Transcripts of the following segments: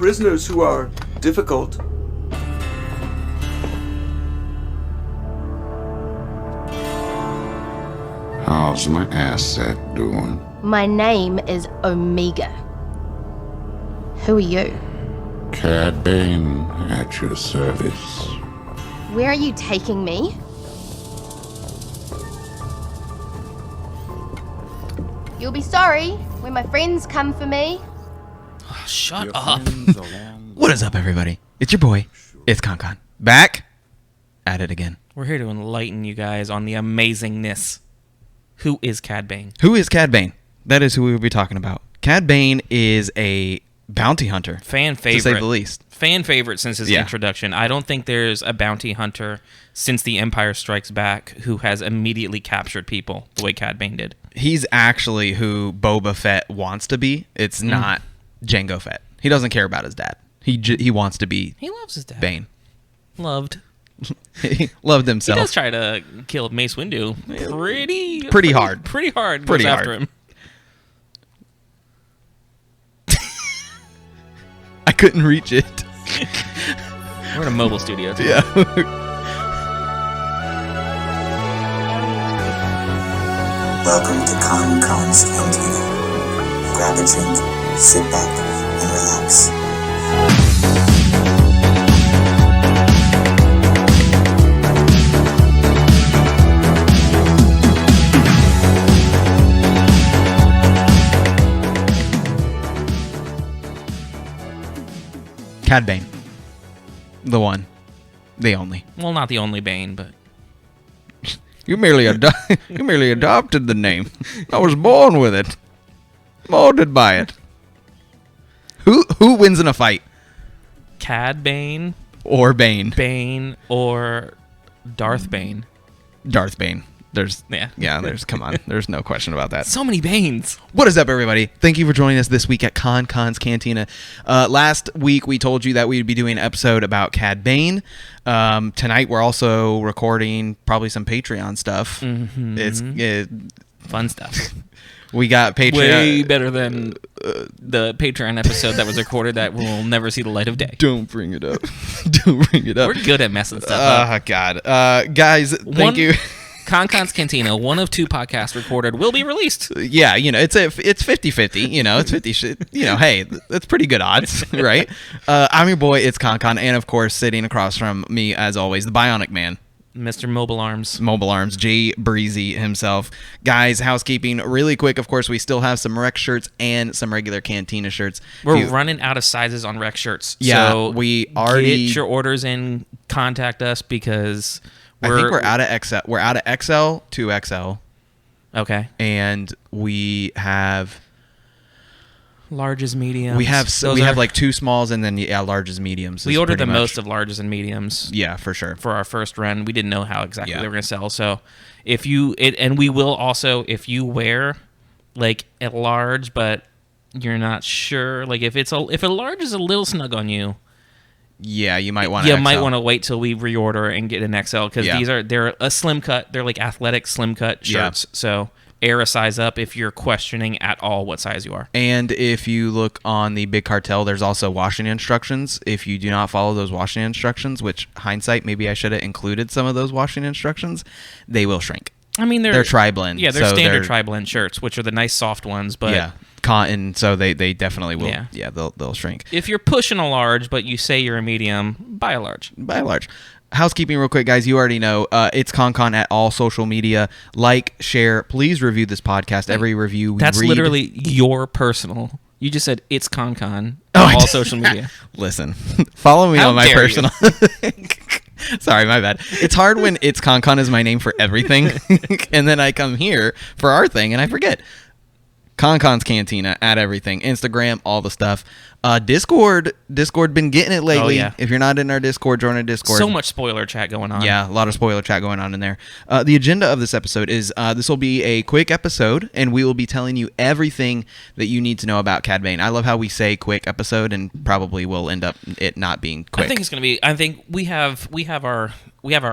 prisoners who are difficult. How's my asset doing? My name is Omega. Who are you? Cad Bane at your service. Where are you taking me? You'll be sorry when my friends come for me. Oh, shut up. What is up, everybody? It's your boy. It's KonKon. Back at it again. We're here to enlighten you guys on the amazingness. Who is Cad Bane? Who is Cad Bane? That is who we will be talking about. Cad Bane is a bounty hunter. Fan favorite. To say the least. Fan favorite since his introduction. I don't think there's a bounty hunter since The Empire Strikes Back who has immediately captured people the way Cad Bane did. He's actually who Boba Fett wants to be. It's not Jango Fett. He doesn't care about his dad. He wants to be. He loves his dad. Bane. Loved. He loved himself. He does try to kill Mace Windu pretty hard. Pretty hard. Pretty goes hard. after him. I couldn't reach it. We're in a mobile studio too. Yeah. Welcome to KonKon's Cantina. Grab a drink, sit back, and relax. Cad Bane. The one. The only. Well, not the only Bane, but You merely adopted the name. I was born with it. Molded by it. Who wins in a fight? Cad Bane, Or Bane? Bane, or Darth Bane. Darth Bane. There's Yeah. come on. There's no question about that. So many Banes. What is up, everybody? Thank you for joining us this week at KonKon's Cantina. Last week, we told you that we'd be doing an episode about Cad Bane. Tonight, we're also recording probably some Patreon stuff. Mm-hmm. It's Fun stuff. we got Patreon. Way better than the Patreon episode that was recorded that will never see the light of day. Don't bring it up. Don't bring it up. We're good at messing stuff up. Oh, God. Guys, thank you. KonKon's Cantina, one of two podcasts recorded, will be released. Yeah, it's 50-50, it's 50 shit. Hey, that's pretty good odds, right? I'm your boy, it's KonKon, and of course, sitting across from me, as always, the Bionic Man. Mr. Mobile Arms. Mobile Arms, Jay Breezy himself. Guys, housekeeping, really quick, of course, we still have some rec shirts and some regular Cantina shirts. We're running out of sizes on rec shirts. Yeah, so we already... Get your orders in, contact us, because... I think we're out of XL. We're out of XL to XL. Okay. And we have... Larges, mediums. We have like two smalls and then larges, mediums. We ordered the most of larges and mediums. Yeah, for sure. For our first run, we didn't know how exactly they were going to sell. So, and we will also, if you wear like a large, but you're not sure, like if a large is a little snug on you, yeah, you might want to. You might want to wait till we reorder and get an XL because they're a slim cut. They're like athletic slim cut shirts. Yeah. So air a size up if you're questioning at all what size you are. And if you look on the Big Cartel, there's also washing instructions. If you do not follow those washing instructions, which hindsight, maybe I should have included some of those washing instructions, they will shrink. I mean, they're tri-blend. Yeah, they're standard tri-blend shirts, which are the nice soft ones. But cotton, so they definitely will. Yeah, they'll shrink. If you're pushing a large, but you say you're a medium, buy a large. Buy a large. Housekeeping real quick, guys. You already know it's KonKon at all social media. Like, share. Please review this podcast. Every review we read. That's literally your personal. You just said it's KonKon on all social media. Listen, follow me on my personal. Sorry, my bad. It's hard when it's KonKon is my name for everything, and then I come here for our thing and I forget. KonKon's Cantina at everything. Instagram, all the stuff. Discord been getting it lately. Oh, yeah. If you're not in our Discord, join our Discord. So much spoiler chat going on. Yeah, a lot of spoiler chat going on in there. The agenda of this episode is this will be a quick episode, and we will be telling you everything that you need to know about Cad Bane. I love how we say quick episode, and probably will end up it not being quick. I think it's going to be. I think we have our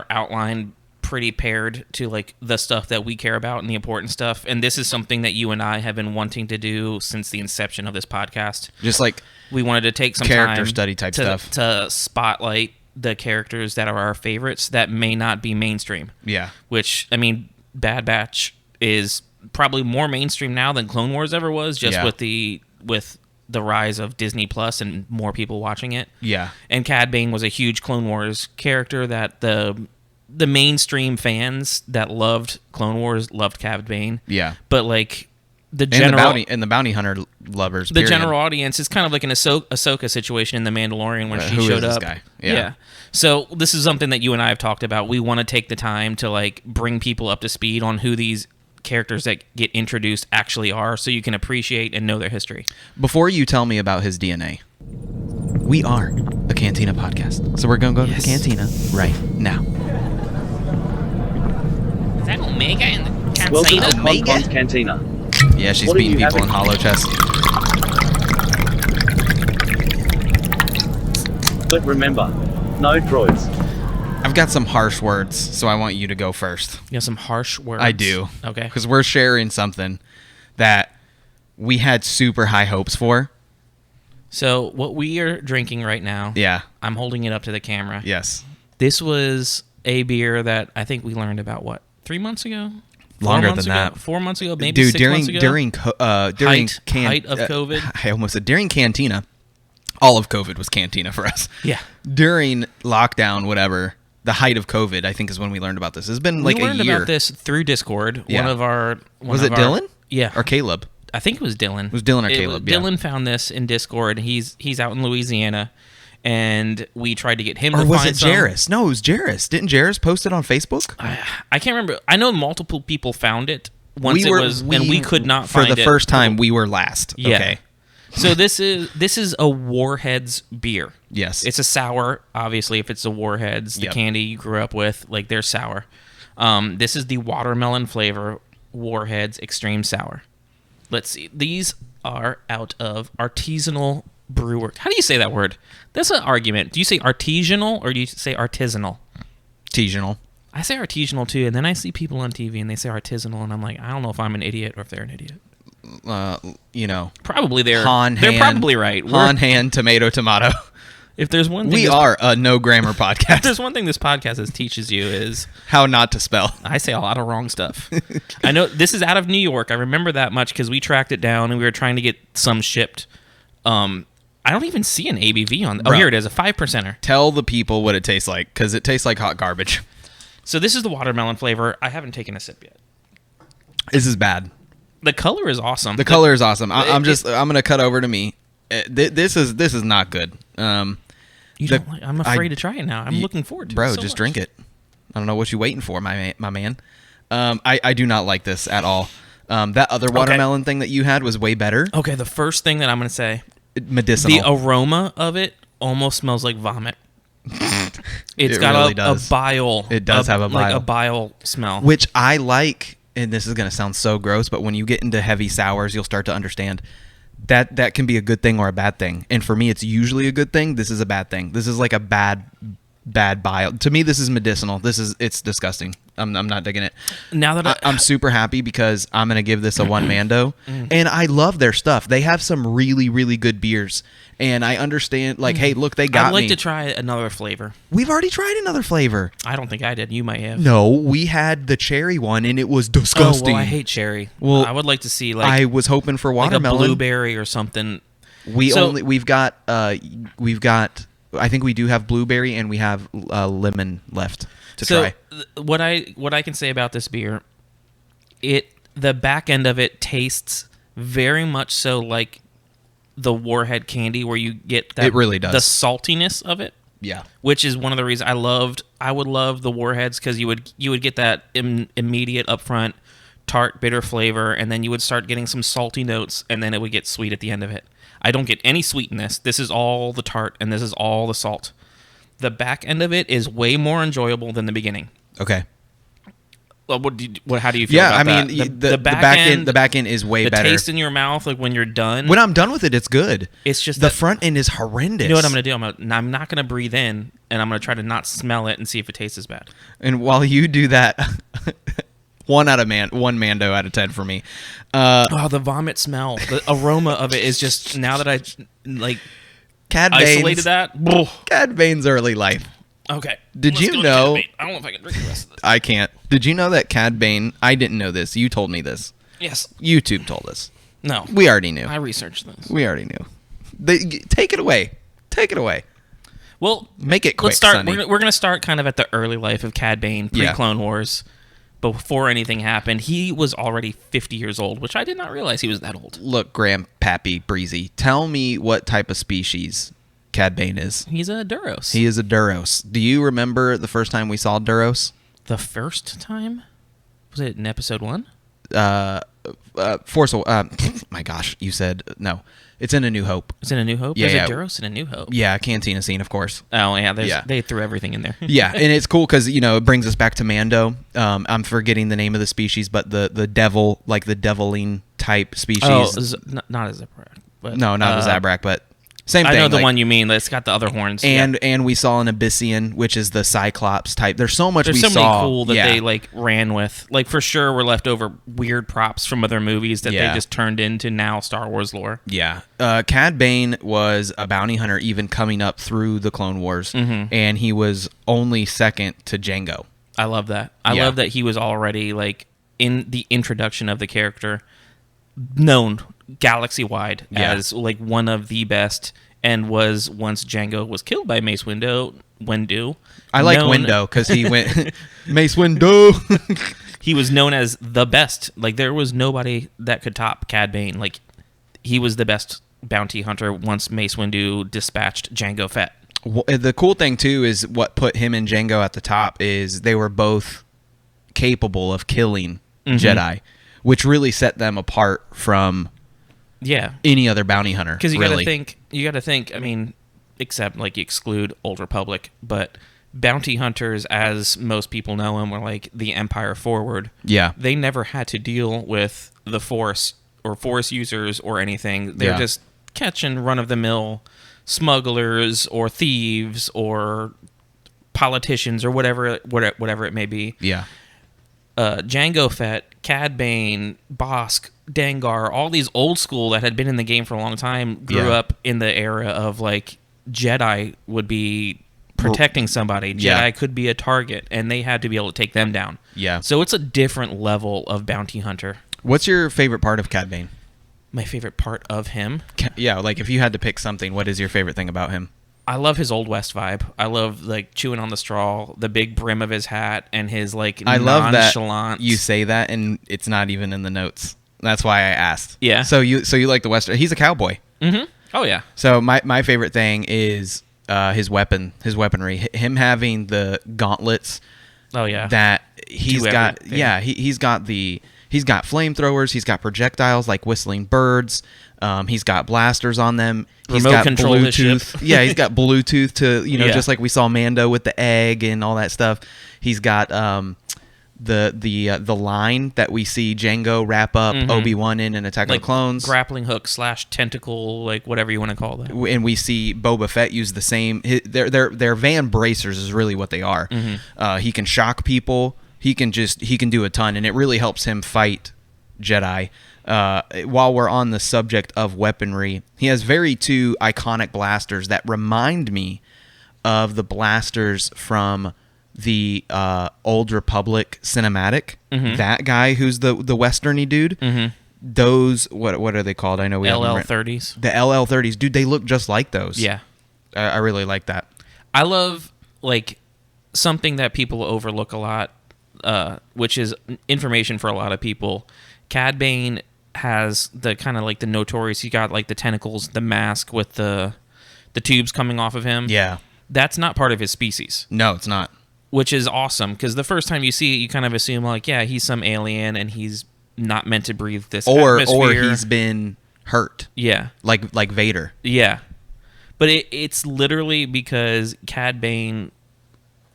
outline pretty paired to like the stuff that we care about and the important stuff, and this is something that you and I have been wanting to do since the inception of this podcast. Just like we wanted to take some character time study type to, stuff to spotlight the characters that are our favorites that may not be mainstream. Yeah. Which, I mean, Bad Batch is probably more mainstream now than Clone Wars ever was, just with the rise of Disney Plus and more people watching it. Yeah. And Cad Bane was a huge Clone Wars character that the mainstream fans that loved Clone Wars loved Cad Bane. Yeah. But like the bounty hunter lovers. The general audience is kind of like an Ahsoka situation in The Mandalorian when she who showed is this up. guy? Yeah. So this is something that you and I have talked about. We want to take the time to like bring people up to speed on who these characters that get introduced actually are, so you can appreciate and know their history. Before you tell me about his DNA, we are a Cantina podcast, so we're gonna go to the Cantina right now. Is that Omega in the Cantina? Welcome to KonKon's Cantina. Yeah, she's What are beating you people in having? hollow chess. But remember, no droids. I've got some harsh words, so I want you to go first. You have some harsh words. I do. Okay. Because we're sharing something that we had super high hopes for. So what we are drinking right now, Yeah. I'm holding it up to the camera. Yes. This was a beer that I think we learned about, what, 3 months ago? Longer than that. 4 months ago, maybe Dude, 6 months ago? during height of COVID. I almost said during Cantina. All of COVID was Cantina for us. Yeah. During lockdown, whatever, the height of COVID, I think, is when we learned about this. It's been like a year. We learned about this through Discord. Yeah. Was it Dylan? Yeah. Or Caleb? I think it was Dylan. It was Dylan or Caleb, yeah. Dylan found this in Discord. He's out in Louisiana, and we tried to get him Or to was find it some. Jairus? No, it was Jairus. Didn't Jairus post it on Facebook? I can't remember. I know multiple people found it once and we could not find it. For the first time, we were last. Yeah. Okay. So this is a Warheads beer. Yes. It's a sour, obviously, if it's the Warheads, the candy you grew up with, like, they're sour. This is the watermelon flavor Warheads Extreme Sour. Let's see. These are out of artisanal brewer. How do you say that word? That's an argument. Do you say artisanal or do you say artisanal? Artisanal. I say artisanal too, and then I see people on TV and they say artisanal, and I'm like, I don't know if I'm an idiot or if they're an idiot. Probably they're probably right. Han, tomato. If there's one thing we are a no grammar podcast. If there's one thing this podcast teaches you is how not to spell. I say a lot of wrong stuff. I know this is out of New York. I remember that much because we tracked it down and we were trying to get some shipped. I don't even see an ABV on. Oh, here it is, a 5%er. Tell the people what it tastes like, because it tastes like hot garbage. So this is the watermelon flavor. I haven't taken a sip yet. This is bad. The color is awesome. The color is awesome. I'm gonna cut over to me. This is not good. I'm afraid to try it now. I'm looking forward to it. Bro, so just much. drink it. I don't know what you're waiting for, my man. I do not like this at all. That other watermelon thing that you had was way better. Okay, the first thing that I'm gonna say, medicinal. The aroma of it almost smells like vomit. It's got really a bile. It does have a bile. Like a bile smell. Which I like, and this is going to sound so gross, but when you get into heavy sours, you'll start to understand that can be a good thing or a bad thing. And for me, it's usually a good thing. This is a bad thing. This is like a bad bile. To me, this is medicinal. It's disgusting. I'm not digging it. Now that I'm super happy because I'm going to give this a one mando. And I love their stuff. They have some really, really good beers. And I understand, like, hey, look, they got me. I'd like to try another flavor. We've already tried another flavor. I don't think I did. You might have. No, we had the cherry one, and it was disgusting. Oh, well, I hate cherry. Well, I would like to see, like... I was hoping for watermelon. Like a blueberry or something. We've got, I think we do have blueberry, and we have lemon left to try. What I can say about this beer, the back end of it tastes very much so like the Warhead candy, where you get that. It really does. The saltiness of it. Yeah. Which is one of the reasons I would love the Warheads, because you would get that immediate upfront tart bitter flavor, and then you would start getting some salty notes, and then it would get sweet at the end of it. I don't get any sweet in this. This is all the tart, and this is all the salt. The back end of it is way more enjoyable than the beginning. Okay. Well, how do you feel about that? Yeah, I mean, the back end is way better. The taste in your mouth, like when you're done. When I'm done with it, it's good. It's just the front end is horrendous. You know what I'm going to do? I'm not going to breathe in, and I'm going to try to not smell it and see if it tastes as bad. And while you do that, one mando out of 10 for me. The vomit smell, the aroma of it is just, now that Cad isolated that. Cad Bane's early life. Okay. Did you know? I don't know if I can drink the rest of this. I can't. Did you know that Cad Bane? I didn't know this. You told me this. Yes. YouTube told us. No. We already knew. I researched this. We already knew. Take it away. Take it away. Well, make it quick. Let's start. Sonny. We're going to start kind of at the early life of Cad Bane, pre-Clone Wars. Before anything happened, he was already 50 years old, which I did not realize he was that old. Look, Grandpappy Breezy, tell me what type of species Cad Bane is. He's a Duros. He is a Duros. Do you remember the first time we saw Duros? The first time? Was it in episode 1? Force. My gosh, you said no. It's in A New Hope. It's in A New Hope? Yeah, There's a Duros in A New Hope. Yeah, Cantina scene, of course. Oh, yeah. They threw everything in there. Yeah, and it's cool because, it brings us back to Mando. I'm forgetting the name of the species, but the devil, like the deviling type species. Oh, not a Zabrak. No, not a Zabrak, but same thing. I know the one you mean. It's got the other horns. And we saw an Abyssian, which is the Cyclops type. There's so much There's we so saw. many cool that they ran with. Like, for sure, were left over weird props from other movies that they just turned into now Star Wars lore. Yeah. Cad Bane was a bounty hunter even coming up through the Clone Wars, and he was only second to Jango. I love that. I love that he was already, like, in the introduction of the character, known galaxy-wide as, like, one of the best, and was, once Jango was killed by Mace Windu. I like Windu because he went Mace Windu. He was known as the best. Like, there was nobody that could top Cad Bane. Like, he was the best bounty hunter once Mace Windu dispatched Jango Fett. Well, the cool thing too is what put him and Jango at the top is they were both capable of killing Jedi, which really set them apart from any other bounty hunter. Because you got to think. I mean, except like you exclude Old Republic, but bounty hunters, as most people know them, were like the Empire forward. Yeah, they never had to deal with the Force or Force users or anything. They're just catching run-of-the-mill smugglers or thieves or politicians or whatever it may be. Yeah. Jango Fett, Cad Bane, Bosk, Dengar, all these old school that had been in the game for a long time grew up in the era of, like, Jedi would be protecting somebody. Jedi could be a target, and they had to be able to take them down. Yeah. So it's a different level of bounty hunter. What's your favorite part of Cad Bane? My favorite part of him? Yeah, like if you had to pick something, what is your favorite thing about him? I love his Old West vibe. I love, like, chewing on the straw, the big brim of his hat, and his, like, I love nonchalant. That you say that, and it's not even in the notes. That's why I asked. Yeah. So you like the Western? He's a cowboy. Mm-hmm. Oh yeah. So my favorite thing is his weaponry. Him having the gauntlets. Oh yeah. That he's got. Yeah. He's got flamethrowers. He's got projectiles like whistling birds. He's got blasters on them. He's Remote got control Bluetooth. Yeah, he's got Bluetooth to just like we saw Mando with the egg and all that stuff. He's got the line that we see Jango wrap up Obi-Wan in Attack of the Clones. Grappling hook / tentacle, like whatever you want to call that. And we see Boba Fett use the same. Their van bracers is really what they are. He can shock people. He can do a ton, and it really helps him fight Jedi. While we're on the subject of weaponry, he has two iconic blasters that remind me of the blasters from the Old Republic cinematic. That guy who's the westerny dude. Those what are they called? I know we LL30s. The LL30s, dude. They look just like those. Yeah, I really like that. I love, like, something that people overlook a lot, which is information for a lot of people. Cad Bane has the kind of like the notorious. He got like the tentacles, the mask with the tubes coming off of him. Yeah, that's not part of his species. No, it's not. Which is awesome, because the first time you see it, you kind of assume, like, yeah, he's some alien and he's not meant to breathe this atmosphere. Or he's been hurt. Yeah. Like Vader. Yeah. But it's literally because Cad Bane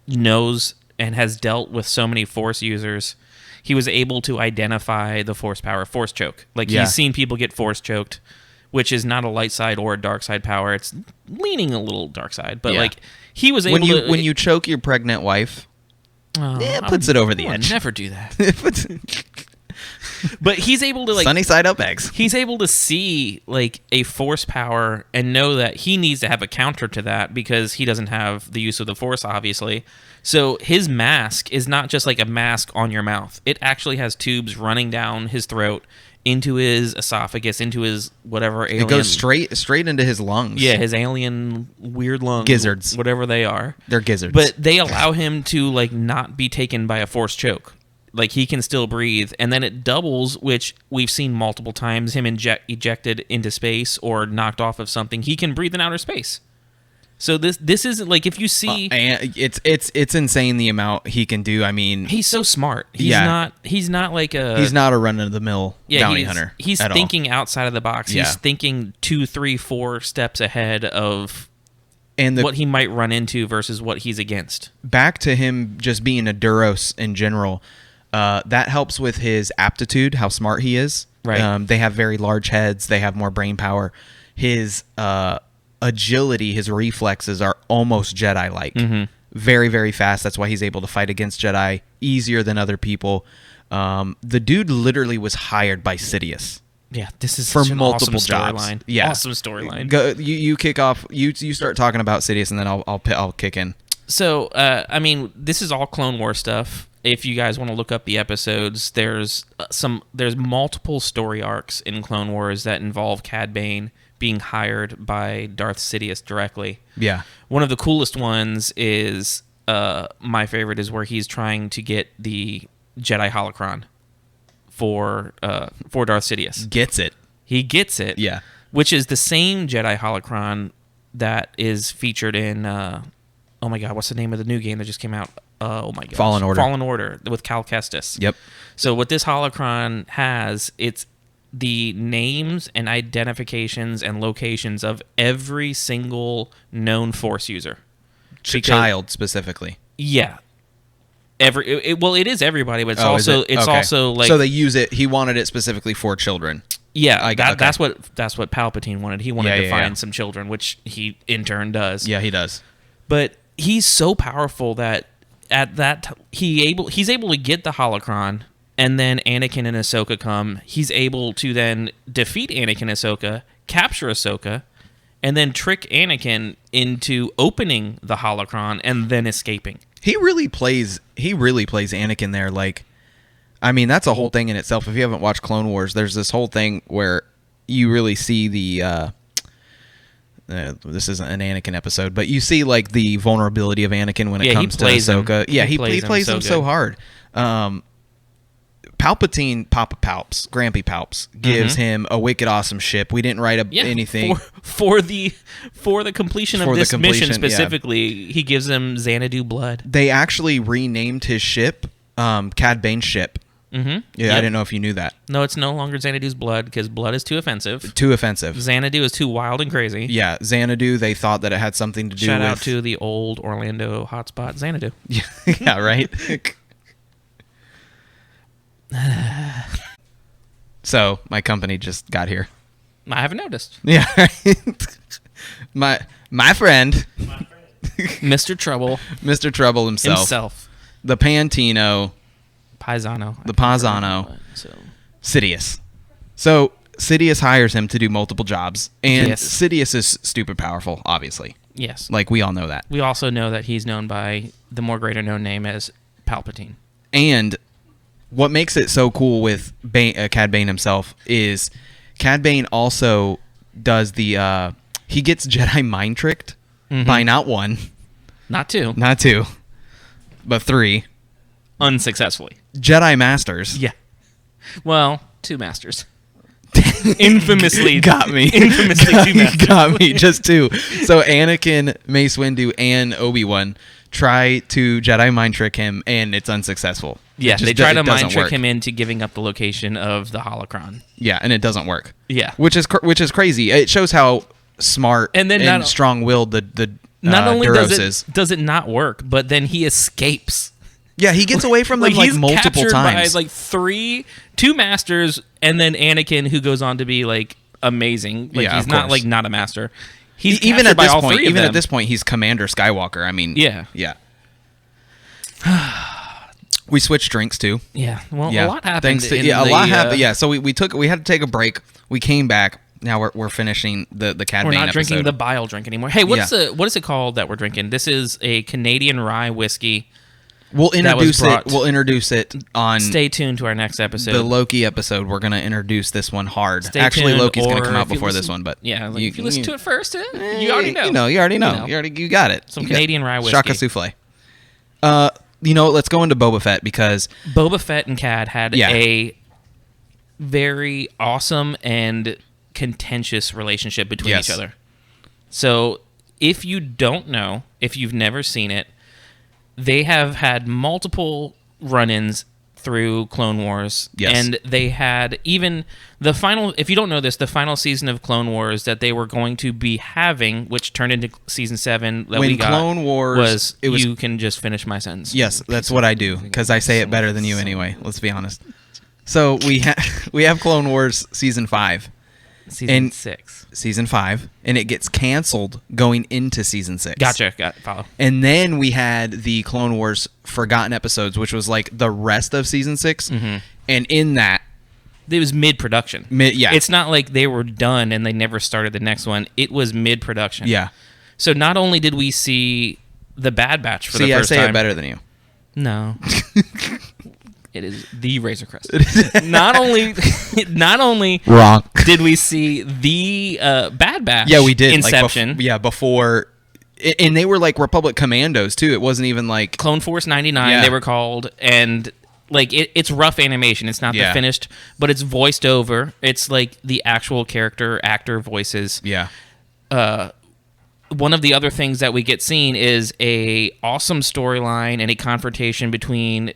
knows and has dealt with so many Force users, he was able to identify the Force power, Force choke. Like, he's seen people get Force choked, which is not a light side or a dark side power. It's leaning a little dark side, but like he was able to. When you choke your pregnant wife, it puts it over the edge. Never do that. But he's able to, like, sunny side up eggs. He's able to see, like, a force power and know that he needs to have a counter to that because he doesn't have the use of the force, obviously. So his mask is not just like a mask on your mouth. It actually has tubes running down his throat, into his esophagus, into his whatever alien. It goes straight into his lungs. Yeah, his alien weird lungs. Gizzards. Whatever they are. They're gizzards. But they allow him to, like, not be taken by a force choke. Like, he can still breathe. And then it doubles, which we've seen multiple times, him ejected into space or knocked off of something. He can breathe in outer space. So this is, like, if you see, and it's insane the amount he can do. I mean, he's so smart. He's not like a run of the mill bounty hunter. He's thinking outside of the box. Yeah. He's thinking 2, 3, 4 steps ahead of and what he might run into versus what he's against. Back to him just being a Duros in general. That helps with his aptitude, how smart he is. Right. They have very large heads. They have more brain power. His agility, his reflexes are almost Jedi-like. Mm-hmm. Very, very fast. That's why he's able to fight against Jedi easier than other people. The dude literally was hired by Sidious. Yeah, this is for such an multiple awesome jobs. Storyline. Yeah, awesome storyline. Go, you kick off. You start talking about Sidious, and then I'll kick in. So, I mean, this is all Clone Wars stuff. If you guys want to look up the episodes, there's multiple story arcs in Clone Wars that involve Cad Bane being hired by Darth Sidious directly. Yeah. One of the coolest ones is my favorite is where he's trying to get the Jedi Holocron for Darth Sidious. Gets it. He gets it. Yeah. Which is the same Jedi Holocron that is featured in oh my god, what's the name of the new game that just came out? Oh my god. Fallen Order with Cal Kestis. Yep. So what this holocron has, it's the names and identifications and locations of every single known Force user. Child specifically. Yeah. It is everybody, but it's also like, so they use it. He wanted it specifically for children. Yeah, that's what Palpatine wanted. He wanted to find some children, which he in turn does. Yeah, he does. But he's so powerful that at that he's able to get the holocron, and then Anakin and Ahsoka come. He's able to then defeat Anakin and Ahsoka, capture Ahsoka, and then trick Anakin into opening the holocron and then escaping. He really plays Anakin there. Like, I mean, that's a whole thing in itself. If you haven't watched Clone Wars, there's this whole thing where you really see the this isn't an Anakin episode, but you see like the vulnerability of Anakin when it comes to Ahsoka. Yeah, he plays him so hard. Palpatine, Papa Palps, Grampy Palps, gives him a wicked awesome ship. We didn't write anything for the completion of this mission specifically. He gives him Xanadu blood. They actually renamed his ship Cad Bane's ship. Mm-hmm. Yeah, I didn't know if you knew that. No, it's no longer Xanadu's blood because blood is too offensive. Xanadu is too wild and crazy. Yeah, Xanadu, they thought that it had something to do with... Shout out to the old Orlando hotspot, Xanadu. Yeah, right? So, my company just got here. I haven't noticed. Yeah, my friend. Mr. Trouble. Mr. Trouble himself. The Pantino... Paisano. Sidious. So Sidious hires him to do multiple jobs, and Sidious is stupid powerful, obviously. Yes. Like, we all know that. We also know that he's known by the more greater known name as Palpatine. And what makes it so cool with Cad Bane himself is Cad Bane also does the... he gets Jedi mind tricked by not one. Not two. Not two. But three. Unsuccessfully. Jedi Masters. Yeah. Well, 2 masters. Infamously. Got me. Infamously 2 masters. Got me. Just 2. So Anakin, Mace Windu, and Obi-Wan try to Jedi mind trick him, and it's unsuccessful. Yeah, they try to mind trick him into giving up the location of the holocron. Yeah, and it doesn't work. Yeah. Which is crazy. It shows how smart and strong-willed the not only Duros does it not work, but then he escapes. Yeah, he gets away from them like multiple times. By 2 masters, and then Anakin, who goes on to be like amazing. Like, he's not like not a master. He's even at by this all point. 3 of Even them. at this point, he's Commander Skywalker. I mean, yeah. We switched drinks too. Yeah. Well, Yeah. a lot happened. Thanks to, a lot happened. Yeah. So we had to take a break. We came back. Now we're finishing the Cad Bane We're not drinking episode. the bile drink anymore. Hey, what is it called that we're drinking? This is a Canadian rye whiskey. We'll introduce brought- it. We'll introduce it on Stay tuned to our next episode. the Loki episode. We're gonna introduce this one hard. Stay Actually, tuned, Loki's gonna or come out if you before this listen- one, but yeah, like if you listen to it first, you already know. You already know. You got it. Some You got- Canadian rye whiskey. Shaka souffle. Let's go into Boba Fett because Boba Fett and Cad had Yeah. a very awesome and contentious relationship between Yes. each other. So, if you don't know, if you've never seen it, they have had multiple run-ins through Clone Wars. Yes. And they had even the final, if you don't know this, the final season of Clone Wars that they were going to be having, which turned into season 7 that When we got, Clone Wars- it was- you can just finish my sentence. yes, that's what I do because I say it better than you anyway. Let's be honest. So we have Clone Wars season 5. Season 6. Season 5, and it gets canceled going into season 6. Gotcha. Follow. And then we had the Clone Wars Forgotten episodes, which was like the rest of season 6. Mm-hmm. And in that, It was mid-production. Yeah. It's not like they were done and they never started the next one. It was mid-production. yeah. So not only did we see the Bad Batch for the See, I first say time. it better than you. No. It is the Razor Crest. not only Wrong. did we see the Bad Batch. Yeah, we did. Inception. Before. And they were like Republic Commandos, too. It wasn't even like. Clone Force 99, Yeah. they were called, and like it's rough animation. It's not the Yeah. finished, but it's voiced over. It's like the actual actor voices. Yeah. One of the other things that we get seen is a awesome storyline and a confrontation between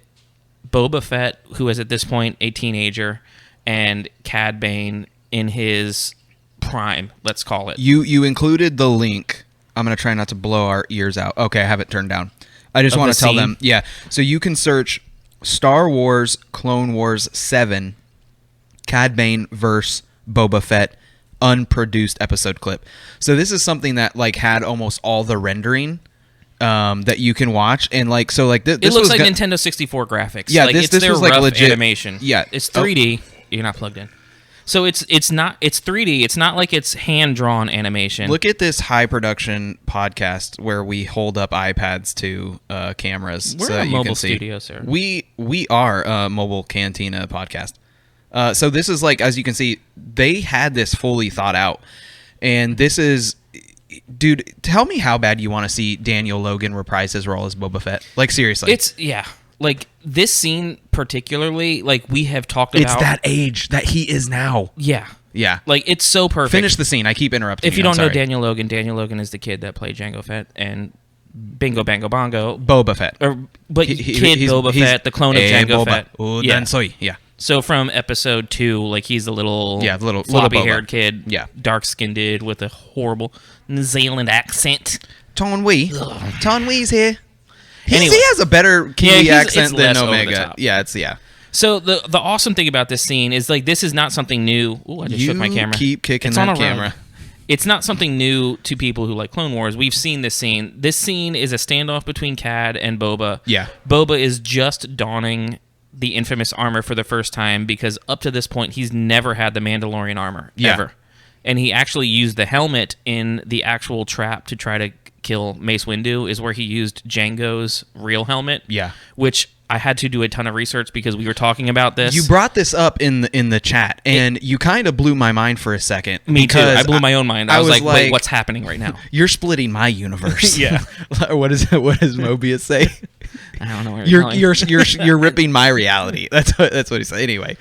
Boba Fett, who is at this point a teenager, and Cad Bane in his prime, let's call it. You included the link. I'm going to try not to blow our ears out. Okay, I have it turned down. I just Of want the to tell scene? them. Yeah. So you can search Star Wars Clone Wars 7 Cad Bane versus Boba Fett unproduced episode clip. So this is something that like had almost all the rendering that you can watch, and like so like this It looks was like go- Nintendo 64 graphics. Yeah, like, this it's their was like rough legit animation. Yeah, It's Oh. 3D. You're not plugged in. So it's 3D. It's not like it's hand drawn animation. Look at this high production podcast where we hold up iPads to cameras. We're so a that you mobile can see. studio, sir. We are a mobile Cantina podcast. So this is like, as you can see, they had this fully thought out, and this is, dude. Tell me how bad you want to see Daniel Logan reprise his role as Boba Fett. Like seriously, It's like this scene particularly. Like we have talked about. it's that age that he is now. Yeah. Yeah. Like it's so perfect. Finish the scene. I keep interrupting. If you don't I'm know sorry. Daniel Logan is the kid that played Jango Fett and Bingo Bango Bongo. Boba Fett. But He- kid he's- Boba he's Fett, the clone of a Jango Boba. Fett. Oh, Yeah. Dan soy. Yeah. So from episode 2, like he's the little Little floppy-haired Boba. kid, Yeah. dark-skinned dude with a horrible New Zealand accent. Ton Wee. Ton Wee's here. Anyway. He has a better Kiwi it's accent than less over the Omega. top. Yeah, it's yeah. So the awesome thing about this scene is like this is not something new. Ooh, I just shook my camera. Keep kicking It's on that a rug. camera. It's not something new to people who like Clone Wars. We've seen this scene. This scene is a standoff between Cad and Boba. Yeah. Boba is just donning the infamous armor for the first time because up to this point he's never had the Mandalorian armor Yeah. ever. And he actually used the helmet in the actual trap to try to kill Mace Windu is where he used Jango's real helmet. Yeah. Which I had to do a ton of research because we were talking about this. You brought this up in the chat, and you kind of blew my mind for a second. Me too. because I blew my own mind. I was like, wait, like, what's happening right now? You're splitting my universe. Yeah. What does Mobius say? I don't know where you're going. You're ripping my reality. That's what he said. Anyway,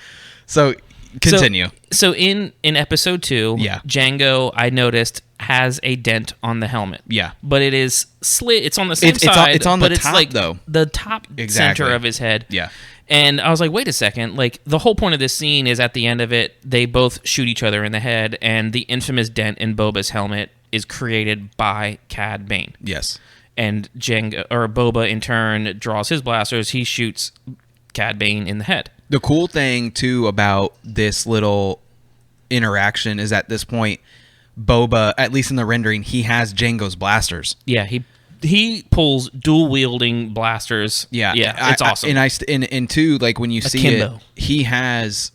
so continue. So in episode 2, Yeah. Jango, I noticed, has a dent on the helmet. Yeah. But it is slit. It's on the same It's on- side. it's on the but top, like though. the top Exactly. center of his head. Yeah. And I was like, wait a second. Like, the whole point of this scene is at the end of it, they both shoot each other in the head, and the infamous dent in Boba's helmet is created by Cad Bane. Yes. And Boba, in turn, draws his blasters. He shoots Cad Bane in the head. The cool thing too about this little interaction is at this point, Boba, at least in the rendering, he has Jango's blasters. Yeah, he pulls dual wielding blasters. Yeah, it's awesome. And two, like when you see Akimbo. it, he has.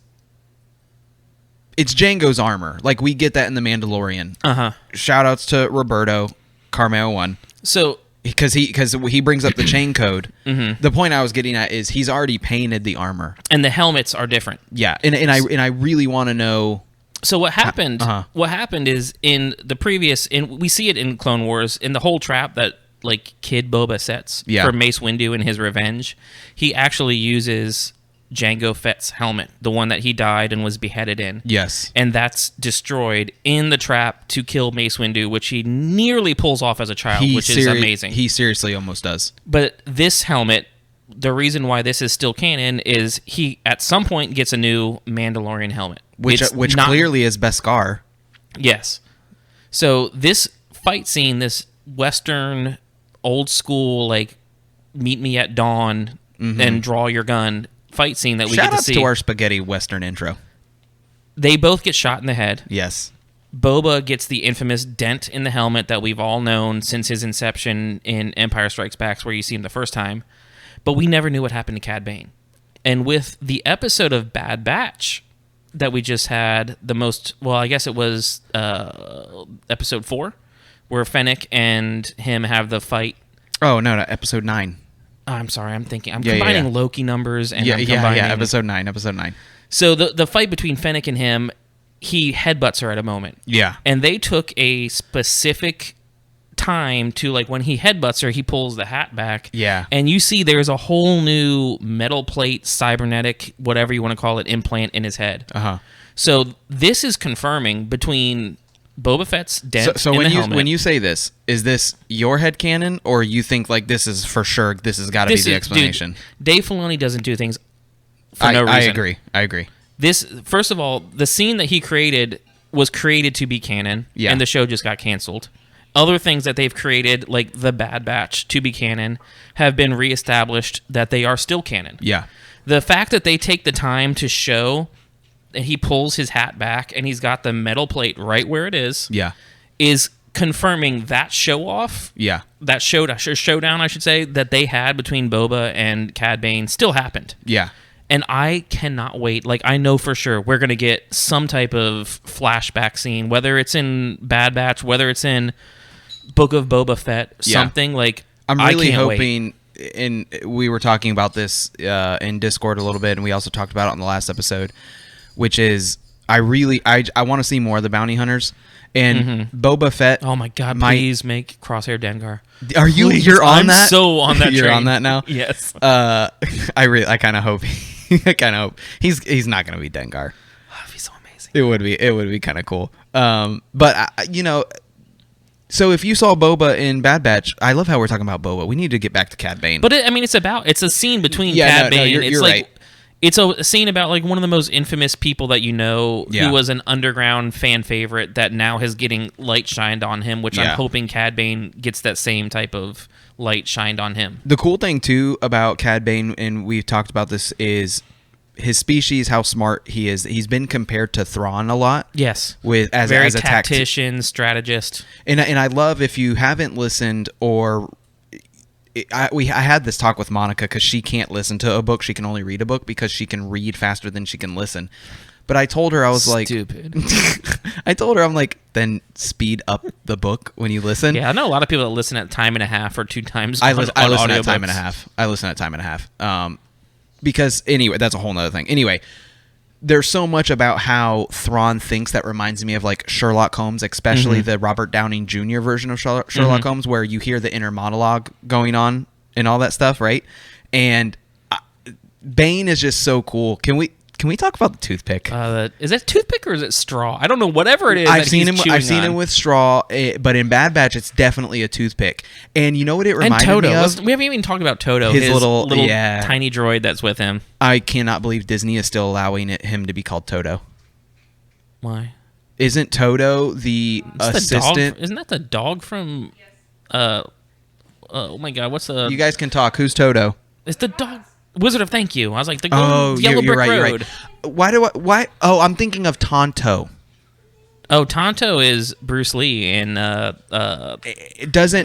It's Django's armor. Like we get that in the Mandalorian. Shout outs to Roberto Carmel 1. So because he brings up the chain code. The point I was getting at is he's already painted the armor, and the helmets are different. Yeah, and I really want to know. So what happened? What happened is in the previous, and we see it in Clone Wars, in the whole trap that like Kid Boba sets for Mace Windu in his revenge. He actually uses Jango Fett's helmet, the one that he died and was beheaded in. Yes. And that's destroyed in the trap to kill Mace Windu, which he nearly pulls off as a child, which is amazing. He seriously almost does. But this helmet, the reason why this is still canon is he at some point gets a new Mandalorian helmet. Which clearly is Beskar. Yes. So this fight scene, this Western old school, like, meet me at dawn and draw your gun fight scene that we get to see. Shout out to our spaghetti Western intro. They both get shot in the head. Yes. Boba gets the infamous dent in the helmet that we've all known since his inception in Empire Strikes Back, where you see him the first time. But we never knew what happened to Cad Bane. And with the episode of Bad Batch that we just had, I guess it was episode 4, where Fennec and him have the fight. Oh, no, episode 9. I'm sorry, I'm combining Loki numbers and I'm combining... episode 9. So the fight between Fennec and him, he headbutts her at a moment. Yeah. And they took a specific time to, like, when he headbutts her, he pulls the hat back. Yeah. And you see there's a whole new metal plate, cybernetic, whatever you want to call it, implant in his head. So this is confirming between Boba Fett's dent so in when the you helmet. when you say this, is this your headcanon, or you think like this is for sure? This has got to be the explanation. Dude, Dave Filoni doesn't do things for no reason. I agree. This, first of all, the scene that he created was created to be canon, and the show just got canceled. Other things that they've created, like the Bad Batch, to be canon, have been reestablished that they are still canon. Yeah. The fact that they take the time to show that he pulls his hat back and he's got the metal plate right where it is, is confirming that show off. Yeah. That showdown, I should say, that they had between Boba and Cad Bane still happened. Yeah. And I cannot wait. Like, I know for sure we're going to get some type of flashback scene, whether it's in Bad Batch, whether it's in Book of Boba Fett, something like. I'm really hoping, and we were talking about this in Discord a little bit, and we also talked about it on the last episode, which is I want to see more of the bounty hunters. And Boba Fett. Oh my God! Please make Crosshair Dengar. Are you? Please, you're on that? I'm so on that. You're train. on that now. Yes. I kind of hope. I kind of hope he's not going to be Dengar. Oh, he's so amazing. It would be kind of cool. But so if you saw Boba in Bad Batch, I love how we're talking about Boba. We need to get back to Cad Bane. But it's a scene between Cad Bane. You're right. It's a scene about like one of the most infamous people that you know, who was an underground fan favorite that now is getting light shined on him, which I'm hoping Cad Bane gets that same type of light shined on him. The cool thing too about Cad Bane, and we've talked about this, is his species, how smart he is. He's been compared to Thrawn a lot. Yes, as a tactician, strategist. And I love, if you haven't listened or. I had this talk with Monica because she can't listen to a book. She can only read a book because she can read faster than she can listen. But I told her, I was stupid. I told her, I'm like, then speed up the book when you listen. Yeah, I know a lot of people that listen at time and a half or 2 times. I listen at time and a half. Because anyway, that's a whole nother thing. Anyway, there's so much about how Thrawn thinks that reminds me of like Sherlock Holmes, especially the Robert Downey Jr. version of Sherlock Holmes, where you hear the inner monologue going on and all that stuff, right? And Bane is just so cool. Can we talk about the toothpick? Is it toothpick or is it straw? I don't know. Whatever it is, I've seen him with straw, but in Bad Batch, it's definitely a toothpick. And you know what it reminded me of? We haven't even talked about Toto, his little tiny droid that's with him. I cannot believe Disney is still allowing him to be called Toto. Why? Isn't Toto the assistant? Isn't that the dog from? Oh my God! What's the? You guys can talk. Who's Toto? It's the dog. Wizard of Thank You. I was like, the Yellow Brick Road. Why? Oh, I'm thinking of Tonto. Oh, Tonto is Bruce Lee in Doesn't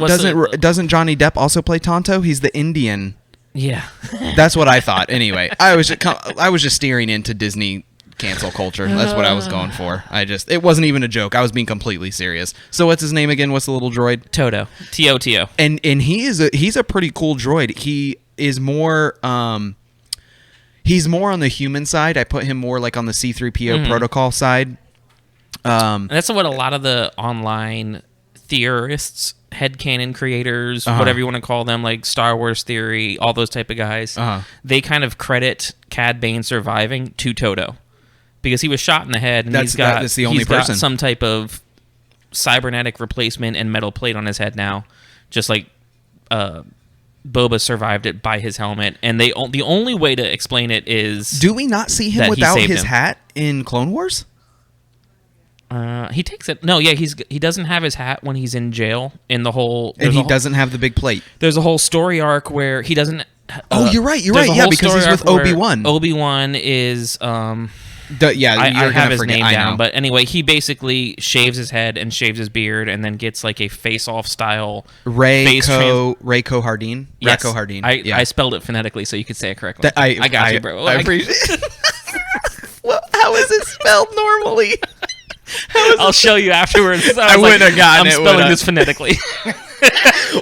Johnny Depp also play Tonto? He's the Indian. Yeah. That's what I thought. Anyway, I was just steering into Disney cancel culture. That's what I was going for. It wasn't even a joke. I was being completely serious. So what's his name again? What's the little droid? Toto. T-O-T-O. And he's a pretty cool droid. He is more he's more on the human side. I put him more like on the C-3PO protocol side. That's what a lot of the online theorists, headcanon creators, whatever you want to call them, like Star Wars theory, all those type of guys, they kind of credit Cad Bane surviving to Toto because he was shot in the head and that's the only person. Got some type of cybernetic replacement and metal plate on his head now, just like Boba survived it by his helmet. And the only way to explain it is, do we not see him without his hat in Clone Wars? He takes it. No, yeah, he doesn't have his hat when he's in jail. In the whole, and he doesn't have the big plate. There's a whole story arc where he doesn't. You're right. Yeah, because he's with Obi-Wan. Obi-Wan is. I have his name down, but anyway, he basically shaves his head and shaves his beard, and then gets like a face-off style Rayco Hardeen. Yes. Rayco Hardeen. I spelled it phonetically, so you could say it correctly. I got you, bro. I appreciate it. Well, how is it spelled normally? I'll show you afterwards. I wouldn't have gotten I'm spelling this phonetically.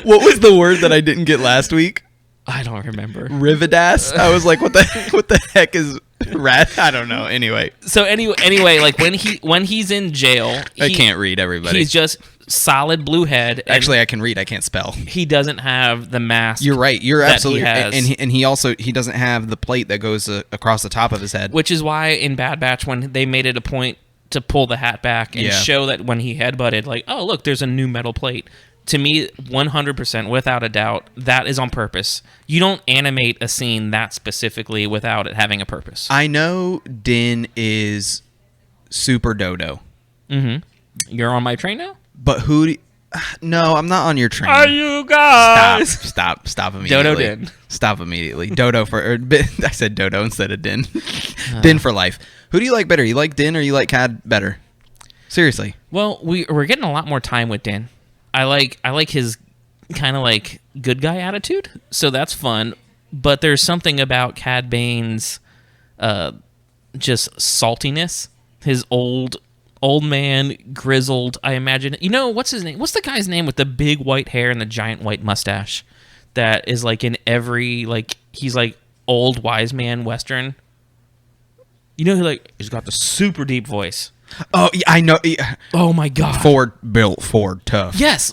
What was the word that I didn't get last week? I don't remember. Rividas. I was like, what the heck is rat? I don't know. Anyway. So anyway, like when he's in jail, I can't read, everybody. He's just solid blue head. Actually, I can read. I can't spell. He doesn't have the mask. You're right. You're absolutely right. And he doesn't have the plate that goes across the top of his head. Which is why in Bad Batch, when they made it a point to pull the hat back and show that when he headbutted, like, oh look, there's a new metal plate. To me, 100%, without a doubt, that is on purpose. You don't animate a scene that specifically without it having a purpose. I know Din is super dodo. Mm-hmm. You're on my train now? But no, I'm not on your train. Are you guys? Stop immediately. Dodo Din. Stop immediately. Dodo I said Dodo instead of Din. Din for life. Who do you like better? You like Din or you like Cad better? Seriously. Well, we're getting a lot more time with Din. I like his kind of like good guy attitude, so that's fun. But there's something about Cad Bane's just saltiness. His old man, grizzled. I imagine. You know, what's his name? What's the guy's name with the big white hair and the giant white mustache? That is like in every he's like old wise man Western. You know, he's got the super deep voice. Oh, yeah, I know. Oh my God. Ford tough. Yes.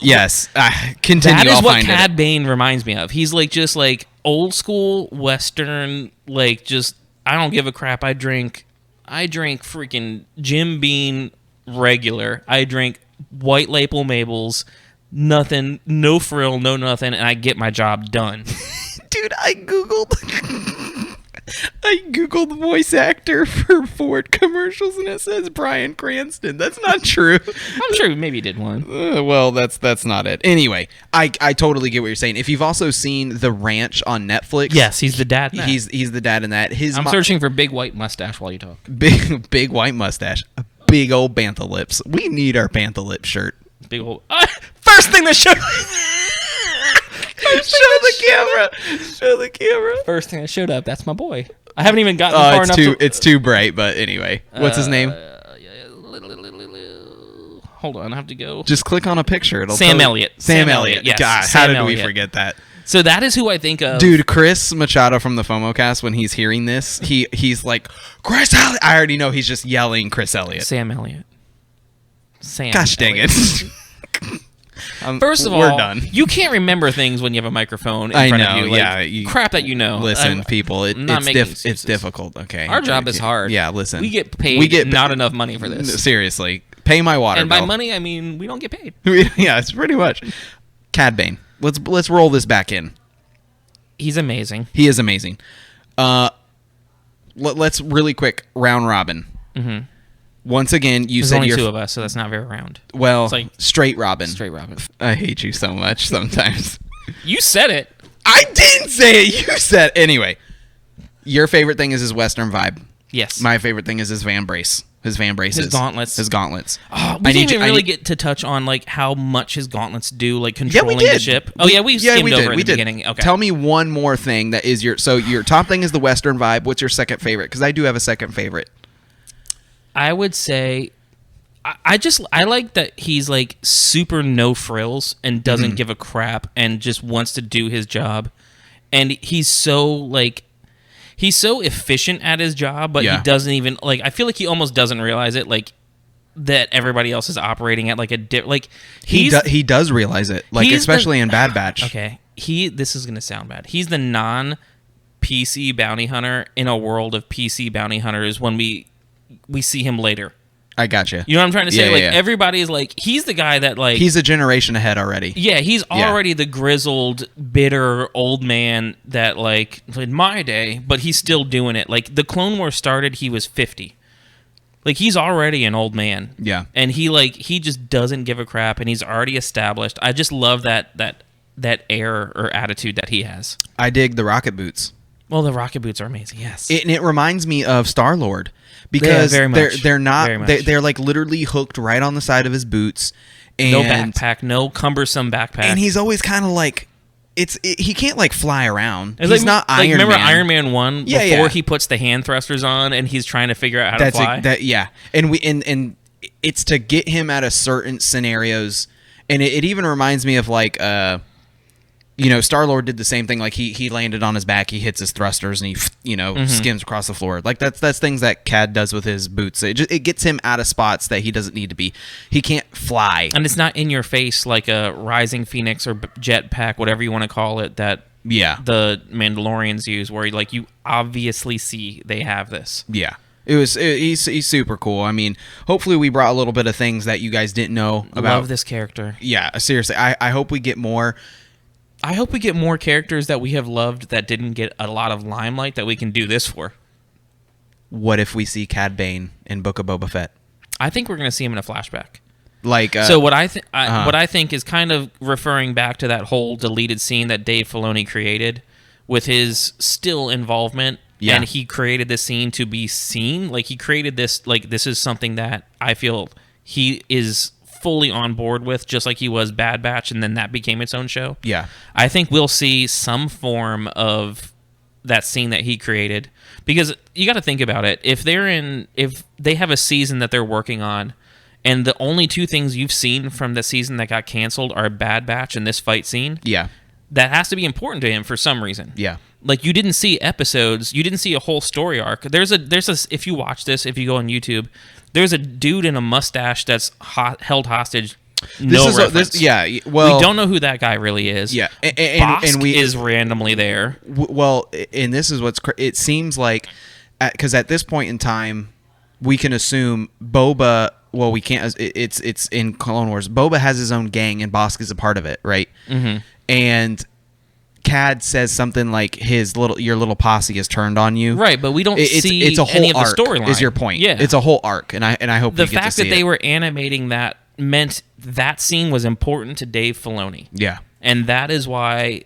Continue. That is what Cad Bane reminds me of. He's just old school Western. Just I don't give a crap. I drink freaking Jim Beam regular. I drink White Label Mabels. Nothing, no frill, no nothing, and I get my job done. Dude, I googled voice actor for Ford commercials, and it says Bryan Cranston. That's not true. I'm sure maybe he did one. Well, that's not it. Anyway, I totally get what you're saying. If you've also seen The Ranch on Netflix, yes, he's the dad. He's the dad in that. I'm searching for big white mustache while you talk. Big white mustache, big old bantha lips. We need our bantha lip shirt. Big old first thing that showed. Show the camera. First thing that showed up. That's my boy. I haven't even gotten far enough. It's too bright. But anyway, what's his name? Hold on, I have to go. Just click on a picture. Sam Elliott. Sam Elliott. Yes. God, how did we forget that? So that is who I think of. Dude, Chris Machado from the FOMOcast, when he's hearing this, he's like, Chris Elliott. I already know he's just yelling Chris Elliott. Sam Elliott. Gosh dang it. First of all, we're done. You can't remember things when you have a microphone in front of you. Crap that you know. Listen, people, it's difficult. Okay, our job is hard. Yeah, listen, we get paid. Not enough money for this. Seriously, pay my water bill. bill. And by money, I mean we don't get paid. Yeah, it's pretty much. Cad Bane. Let's roll this back in. He's amazing. He is amazing. Let's really quick round robin. Mm-hmm. Once again, There's only two of us, so that's not very round. Well, straight Robin. Straight Robin. I hate you so much sometimes. You said it. I didn't say it. You said it. Anyway, your favorite thing is his Western vibe. Yes. My favorite thing is his van brace. His fan braces. His gauntlets. Oh, we didn't even really get to touch on like how much his gauntlets do, like controlling the ship. Oh yeah, we skimmed over at the beginning. Okay. Tell me one more thing that is your top thing is the Western vibe. What's your second favorite? Because I do have a second favorite. I would say I like that he's like super no frills and doesn't give a crap and just wants to do his job. And he's so efficient at his job, but he doesn't even like. I feel like he almost doesn't realize it, like that everybody else is operating at like a he does realize it, like especially in Bad Batch. Okay, this is gonna sound bad. He's the non-PC bounty hunter in a world of PC bounty hunters. When we see him later. I gotcha. You know what I'm trying to say? Everybody's like, he's the guy that like... He's a generation ahead already. Yeah, he's already the grizzled, bitter old man that like, in my day, but he's still doing it. Like, the Clone Wars started, he was 50. Like, he's already an old man. Yeah. And he just doesn't give a crap, and he's already established. I just love that air or attitude that he has. I dig the rocket boots. Well, the rocket boots are amazing, yes. It reminds me of Star-Lord. Because they're not they're like literally hooked right on the side of his boots, and no backpack, no cumbersome backpack, and he's always kind of like he can't like fly around. He's not Iron Man. Remember Iron Man 1 before he puts the hand thrusters on and he's trying to figure out how to fly. And it's to get him out of certain scenarios, and it even reminds me of like Star-Lord did the same thing. Like he landed on his back, he hits his thrusters, and he skims across the floor. Like that's things that Cad does with his boots. It gets him out of spots that he doesn't need to be. He can't fly, and it's not in your face like a Rising Phoenix or jetpack, whatever you want to call it. That the Mandalorians use, where you obviously see they have this. Yeah. He's super cool. I mean, hopefully we brought a little bit of things that you guys didn't know about. Love this character. Yeah, seriously. I hope we get more. I hope we get more characters that we have loved that didn't get a lot of limelight that we can do this for. What if we see Cad Bane in Book of Boba Fett? I think we're going to see him in a flashback. So what I think is kind of referring back to that whole deleted scene that Dave Filoni created with his still involvement. Yeah. And he created this scene to be seen. Like he created this, like this is something that I feel he is fully on board with, just like he was Bad Batch, and then that became its own show. Yeah. I think we'll see some form of that scene that he created, because you got to think about it. If they have a season that they're working on, and the only two things you've seen from the season that got canceled are Bad Batch and this fight scene, that has to be important to him for some reason. Yeah. Like you didn't see episodes, you didn't see a whole story arc. There's a if you watch this, if you go on YouTube, there's a dude in a mustache that's held hostage. Reference. We don't know who that guy really is. Yeah, and we is randomly there. And this is it seems like, because at this point in time, we can assume Boba. Well, we can't. It's in Clone Wars. Boba has his own gang, and Bosk is a part of it, right? Mm-hmm. And Cad says something like your little posse has turned on you, right? But we don't see it's a whole any of arc, the storyline. Is your point? Yeah, it's a whole arc, and I hope the we get fact to see that they were animating that meant that scene was important to Dave Filoni. Yeah, and that is why.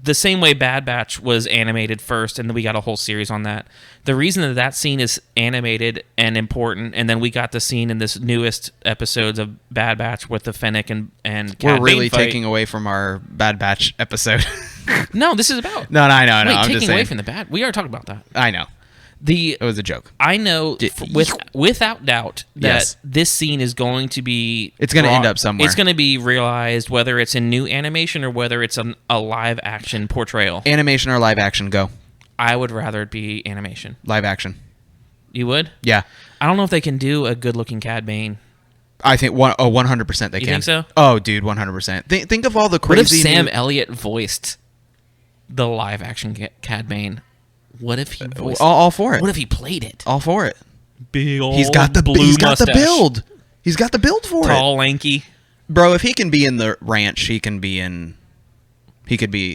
The same way Bad Batch was animated first, and then we got a whole series on that. The reason that scene is animated and important, and then we got the scene in this newest episodes of Bad Batch with the Fennec and Cad Bane We're really fight. Taking away from our Bad Batch episode. No, this is about. No, I know. Wait, I'm taking just away saying. from the bad. We are talking about that. I know. It was a joke. I know without doubt that this scene is going to be... It's going to end up somewhere. It's going to be realized whether it's in new animation or whether it's a live action portrayal. Animation or live action, go. I would rather it be animation. Live action. You would? Yeah. I don't know if they can do a good-looking Cad Bane. I think 100% they can. You think so? Oh, dude, 100%. Think of all the crazy... What if Sam Elliott voiced the live action Cad Bane? What if he voiced all for it? What if he played it? All for it. Big old He's got the blue mustache. build. He's got the build for Tall, lanky. Bro, if he can be in the ranch, he could be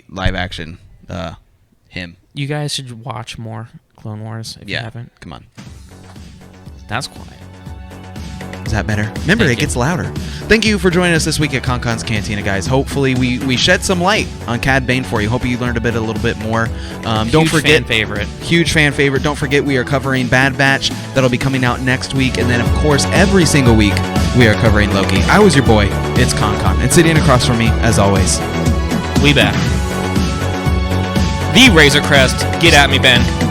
live action him. You guys should watch more Clone Wars if you haven't. Come on. That's quiet. Is that better? Remember, it gets louder. Thank you for joining us this week at KonKon's Cantina, guys. Hopefully, we shed some light on Cad Bane for you. Hope you learned a little bit more. Don't forget, huge fan favorite. Don't forget, we are covering Bad Batch. That'll be coming out next week, and then of course, every single week we are covering Loki. I was your boy. It's KonKon, and sitting across from me, as always, we back. The Razor Crest. Get at me, Ben.